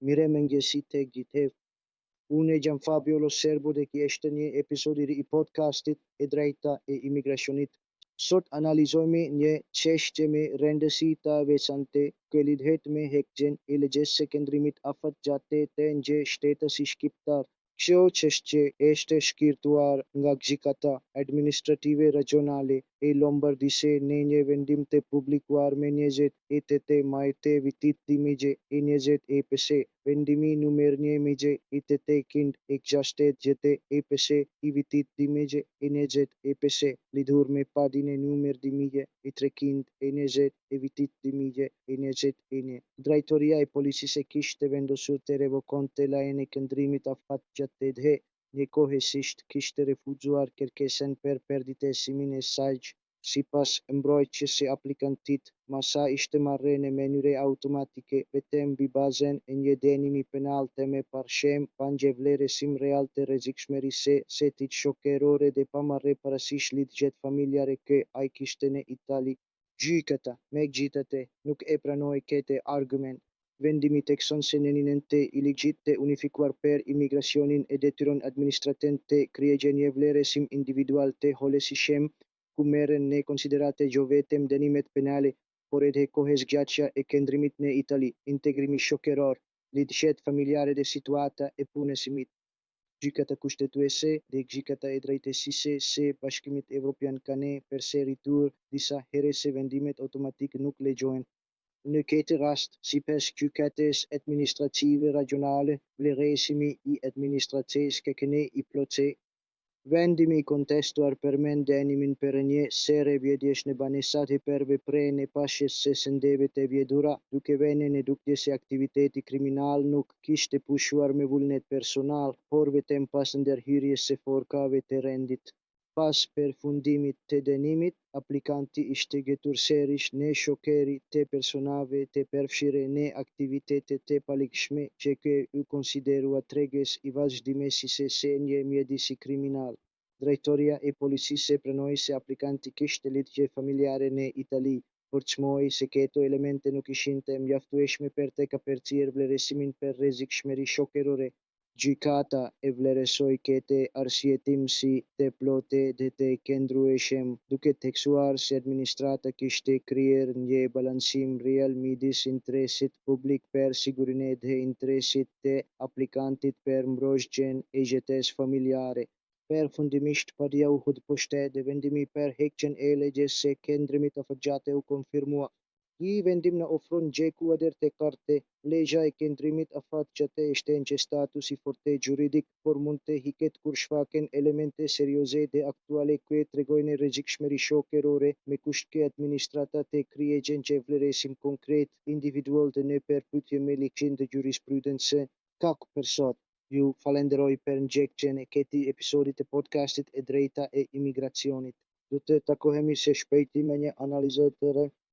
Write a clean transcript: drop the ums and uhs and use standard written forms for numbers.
mirëmëngjesi tek gjithë. Unë jam Fabio Lo Serbo dhe kjo është një episod i ri i podcastit e drejta e imigracionit. Sot analizojmë një çështje me rëndësi të veçantë që lidhet me heqjen e ligjes së qëndrimit afatgjatë të një shteti shqiptar. Kjo çështje është shkirtuar nga Gjykata Administrative Rajonale e Lombardisë në një vendim të publikuar më 28 maj të vitit 2025. Vendimi numër 1167 EPC i vitit 2025 lidhur me padinën numër 2320 e vitit 2021. Drejtoria e Policisë kishte vendosur të revokonte lejen e qëndrimit afatgjatë dhe njëkohësisht kishte refuzuar kërkesën për përditësimin e saj. Sipas mbrojtjes së aplikantit, masa ishte marrë në mënyrë automatike vetëm mbi bazën e një dënimi penal të mëparshëm pa një vlerësim real të rrezikshmërisë së setit shoqërore dhe pa marrë parasysh lidhjet familjare që ai kishte në Itali. Gjykata, megjithatë, nuk e pranoi këtë argument. Vendimi thekson se nënën e ligjit të unifikuar për imigracionin e detyron administratën të kryejë një vlerësim individual të hollësishëm, ku merren në konsiderate jo vetëm dënimet penale, por edhe kohëzgjatja e qëndrimit në Itali, integrimi shoqëror, lidhjet familjare dhe situata e punësimit. Gjykata kushtetuese dhe Gjykata e Drejtësisë së Bashkimit Evropian kanë përsëritur disa herë se vendimet automatik nuk lejohen. Në këtë rast, sipas Gjykatës Administrative Rajonale, vlerësimi i administratës kënë i plotëse. Vendimi i kontestuar përmend dënimin për një sere vjedhjesh në banesa dhe për veprën e pashës së sendeve të vjedhura, duke vënë në dukje se aktiviteti kriminal nuk kishte pushuar me vullnet personal, por vetëm pas ndërhyrjes së forcave të rendit. Pas përfundimit të dënimit, aplikanti ishte gjetur sërish në shoqëri të personave të përfshirë në aktivitete të palikshme që u konsiderua tregës i vazhdimësisë së një mjedisi kriminal. Drejtoria e Policisë pranoi se aplikanti kishte lidhje familjare në Itali, por çmoi se këto elemente nuk ishin të mjaftueshme për të kapërcyer vlerësimin për rrezikshmëri shoqërore. Gjykata e vlerësoi këtë arsyetim si të plotë dhe të qëndrueshëm, duke theksuar se administrata kishte kryer një balancim real midis interesit publik për sigurinë dhe interesit të aplikantit për mbrojtjen e jetës familjare. Përfundimisht, padia u hodëposhtë dhe vendimi për heqjen e ligjes së qëndrimit afatgjatë u konfirmua. Ky vendim na ofron gjë kuadër të qartë. Legja e qëndrimit afatgjatë është një status i fortë juridik, por mund të hiqet kur shfaqen elemente serioze dhe aktuale që tregojnë rrezikshmëri shoqërore, me kusht që administrata të kryejë një vlerësim konkret, individual dhe në përputhje me ligjin dhe jurisprudencën. Kaq për sot. Ju falenderoj për ndjekjen e këtij episodi të podcastit e drejta e imigracionit. Do të takohemi së shpejti me një analizë të re.